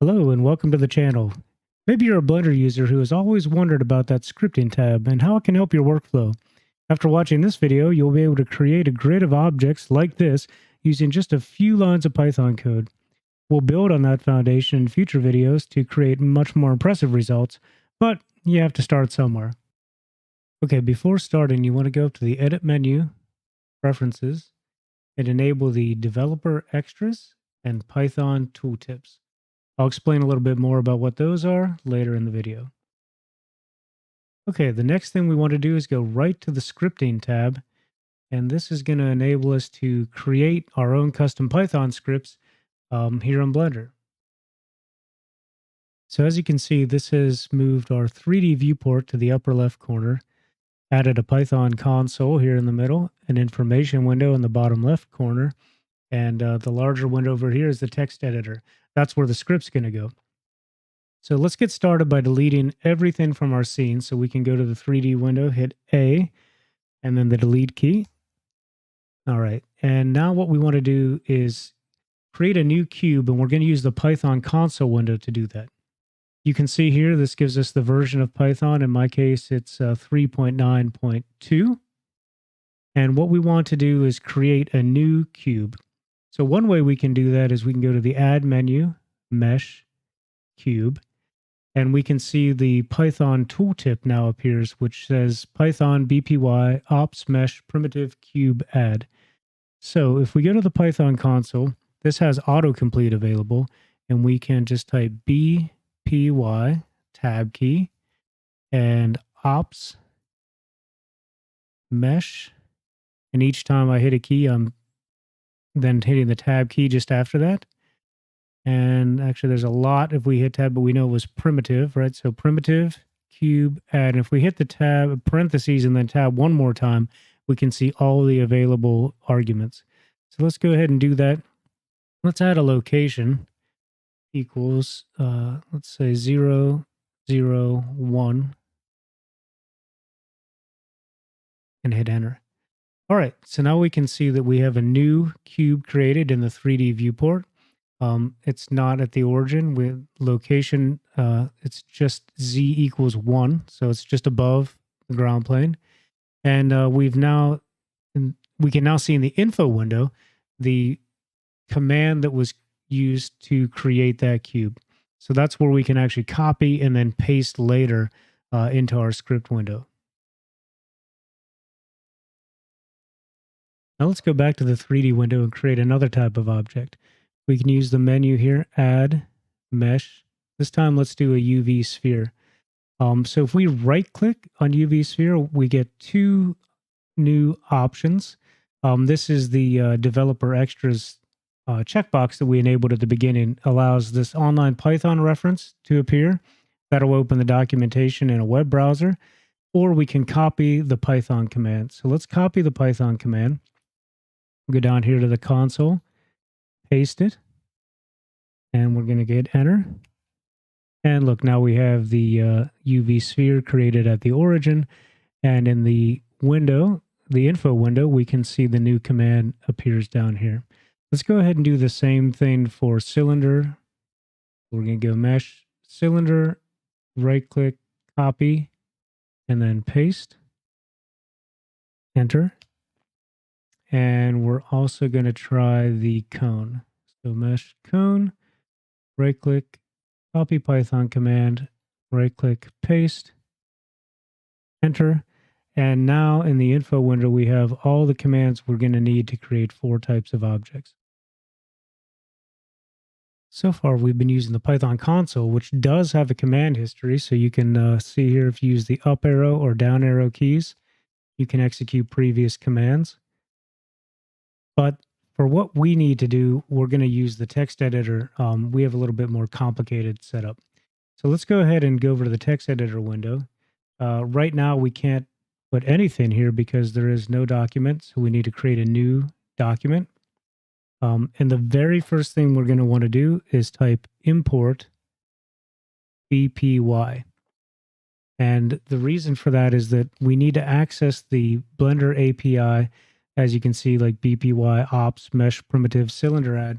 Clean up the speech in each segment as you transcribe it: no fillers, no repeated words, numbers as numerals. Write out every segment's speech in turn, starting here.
Hello and welcome to the channel. Maybe you're a Blender user who has always wondered about that scripting tab and how it can help your workflow. After watching this video, you'll be able to create a grid of objects like this using just a few lines of Python code. We'll build on that foundation in future videos to create much more impressive results, but you have to start somewhere. Okay, before starting, you want to go up to the Edit menu, Preferences, and enable the Developer Extras and Python Tooltips. I'll explain a little bit more about what those are later in the video. Okay, the next thing we want to do is go right to the scripting tab, and this is going to enable us to create our own custom Python scripts here in Blender. So as you can see, this has moved our 3D viewport to the upper left corner, added a Python console here in the middle, an information window in the bottom left corner, and the larger window over here is the text editor. That's where the script's going to go. So let's get started by deleting everything from our scene. So we can go to the 3D window, hit A, and then the delete key. All right. And now what we want to do is create a new cube, and we're going to use the Python console window to do that. You can see here, this gives us the version of Python. In my case, it's 3.9.2. And what we want to do is create a new cube. So one way we can do that is we can go to the Add menu, Mesh, Cube, and we can see the Python tooltip now appears, which says Python BPY ops mesh primitive cube add. So if we go to the Python console, this has autocomplete available, and we can just type BPY tab key and ops mesh. And each time I hit a key, I'm then hitting the tab key just after that. And actually, there's a lot if we hit tab, but we know it was primitive, right? So primitive, cube, add. And if we hit the tab, parentheses, and then tab one more time, we can see all the available arguments. So let's go ahead and do that. Let's add a location equals, let's say 0, 0, 1, and hit enter. All right, so now we can see that we have a new cube created in the 3D viewport. It's not at the origin with location. It's just z equals 1. So it's just above the ground plane. And we can now see in the info window the command that was used to create that cube. So that's where we can actually copy and then paste later into our script window. Now let's go back to the 3D window and create another type of object. We can use the menu here, Add, Mesh. This time, let's do a UV sphere. So if we right-click on UV sphere, we get two new options. This is the Developer Extras checkbox that we enabled at the beginning. Allows this online Python reference to appear. That'll open the documentation in a web browser. Or we can copy the Python command. So let's copy the Python command. Go down here to the console. Paste it, and we're going to hit enter. And look, now we have the UV sphere created at the origin, and in the window, the info window, we can see the new command appears down here. Let's go ahead and do the same thing for cylinder. We're going to go mesh, cylinder, right click, copy, and then paste, enter. And we're also going to try the cone. So mesh cone, right click, copy Python command, right click, paste, enter. And now in the info window, we have all the commands we're going to need to create 4 types of objects. So far, we've been using the Python console, which does have a command history. So you can see here, if you use the up arrow or down arrow keys, you can execute previous commands. But for what we need to do, we're going to use the text editor. We have a little bit more complicated setup. So let's go ahead and go over to the text editor window. Right now, we can't put anything here because there is no document. So we need to create a new document. And the very first thing we're going to want to do is type import BPY. And the reason for that is that we need to access the Blender API. As you can see, like BPY, ops, mesh, primitive, cylinder add.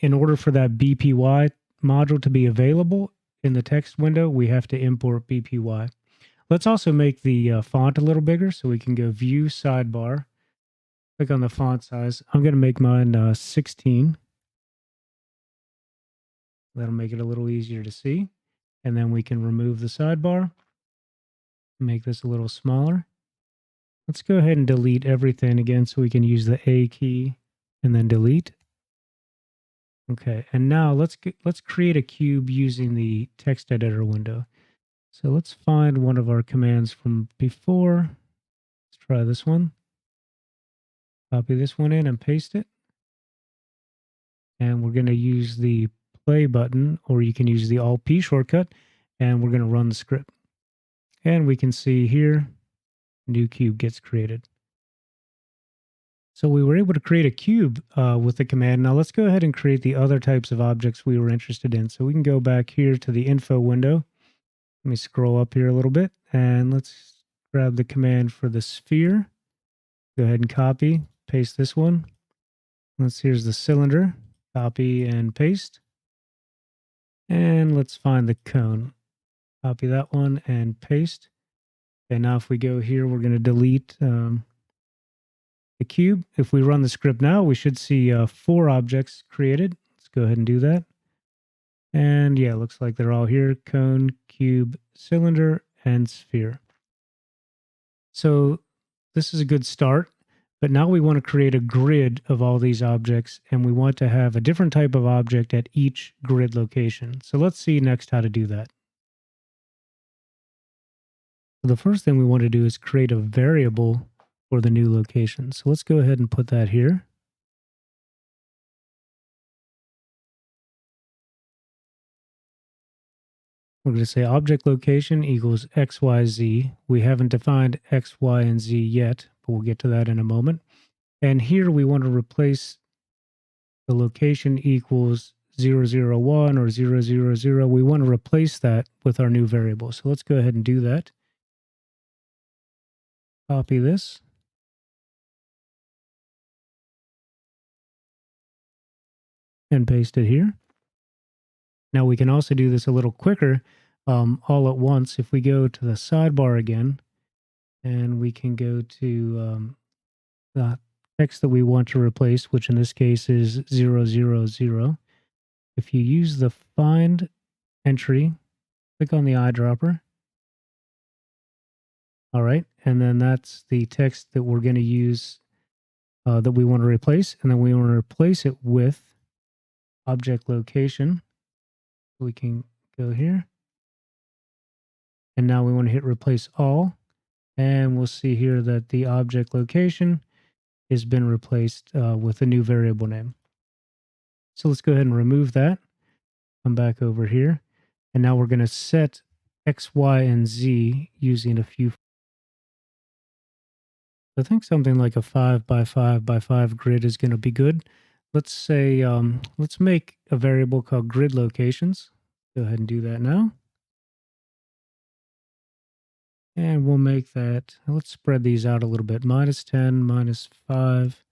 In order for that BPY module to be available in the text window, we have to import BPY. Let's also make the font a little bigger, so we can go View Sidebar, click on the font size. I'm going to make mine 16. That'll make it a little easier to see. And then we can remove the sidebar, make this a little smaller. Let's go ahead and delete everything again so we can use the A key and then delete. Okay, and now let's create a cube using the text editor window. So let's find one of our commands from before. Let's try this one. Copy this one in and paste it. And we're going to use the play button, or you can use the Alt-P shortcut, and we're going to run the script. And we can see here, new cube gets created. So we were able to create a cube with the command. Now let's go ahead and create the other types of objects we were interested in. So we can go back here to the info window. Let me scroll up here a little bit, and let's grab the command for the sphere. Go ahead and copy, paste this one. Here's the cylinder. Copy and paste. And let's find the cone. Copy that one and paste. Okay, now if we go here, we're going to delete the cube. If we run the script now, we should see 4 objects created. Let's go ahead and do that. And yeah, it looks like they're all here: cone, cube, cylinder, and sphere. So this is a good start, but now we want to create a grid of all these objects, and we want to have a different type of object at each grid location. So let's see next how to do that. So the first thing we want to do is create a variable for the new location. So let's go ahead and put that here. We're going to say object location equals XYZ. We haven't defined X, Y, and Z yet, but we'll get to that in a moment. And here we want to replace the location equals 001 or 000. We want to replace that with our new variable. So let's go ahead and do that. Copy this. And paste it here. Now we can also do this a little quicker all at once. If we go to the sidebar again, and we can go to the text that we want to replace, which in this case is 000. If you use the find entry, click on the eyedropper. All right, and then that's the text that we're going to use that we want to replace, and then we want to replace it with object location. We can go here, and now we want to hit replace all, and we'll see here that the object location has been replaced with a new variable name. So let's go ahead and remove that. Come back over here, and now we're going to set X, Y, and Z using a few. I think something like a 5 by 5 by 5 grid is going to be good. Let's say, let's make a variable called grid locations. Go ahead and do that now. And we'll make that, let's spread these out a little bit. -10, -5,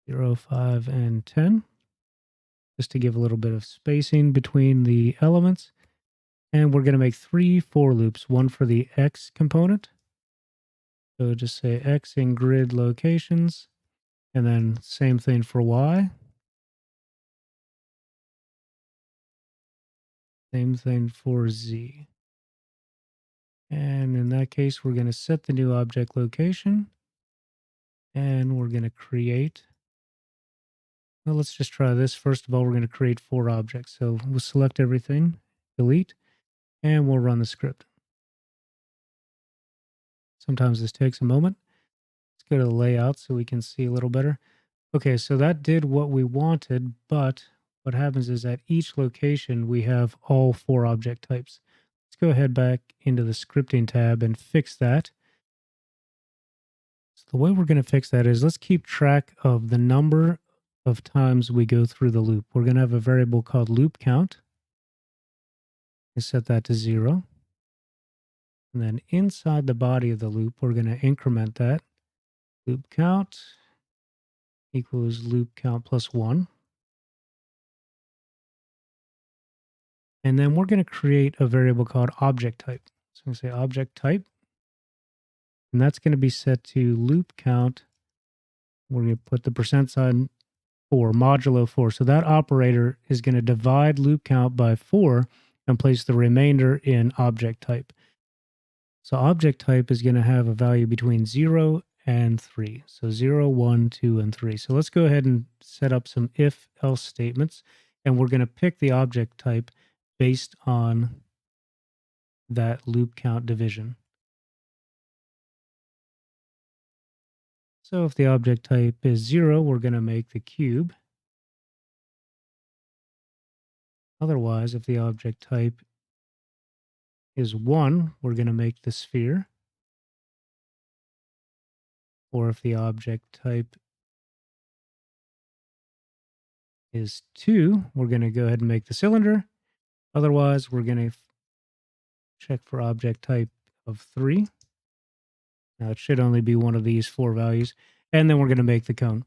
0, 5, and 10. Just to give a little bit of spacing between the elements. And we're going to make 3 for loops, one for the X component. So just say X in grid locations, and then same thing for Y. Same thing for Z. And in that case, we're going to set the new object location, and we're going to create. Well, let's just try this. First of all, we're going to create 4 objects. So we'll select everything, delete, and we'll run the script. Sometimes this takes a moment. Let's go to the layout so we can see a little better. Okay, so that did what we wanted, but what happens is at each location, we have all 4 object types. Let's go ahead back into the scripting tab and fix that. So the way we're going to fix that is let's keep track of the number of times we go through the loop. We're going to have a variable called loop count. I set that to 0. And then inside the body of the loop, we're going to increment that. Loop count equals loop count plus 1. And then we're going to create a variable called object type. So I'm going to say object type, and that's going to be set to loop count. We're going to put the percent sign 4, modulo 4. So that operator is going to divide loop count by 4 and place the remainder in object type. So object type is going to have a value between 0 and 3. So 0, 1, 2, and 3. So let's go ahead and set up some if-else statements, and we're going to pick the object type based on that loop count division. So if the object type is 0, we're going to make the cube. Otherwise, if the object type is 1, we're going to make the sphere. Or if the object type is 2, we're going to go ahead and make the cylinder. Otherwise, we're going to check for object type of 3. Now, it should only be one of these 4 values. And then we're going to make the cone.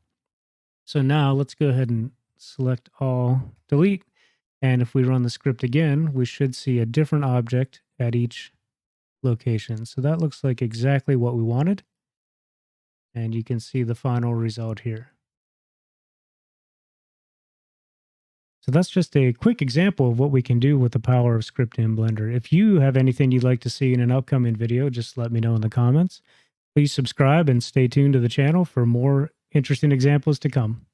So now let's go ahead and select all, delete. And if we run the script again, we should see a different object at each location. So that looks like exactly what we wanted. And you can see the final result here. So that's just a quick example of what we can do with the power of scripting in Blender. If you have anything you'd like to see in an upcoming video, just let me know in the comments. Please subscribe and stay tuned to the channel for more interesting examples to come.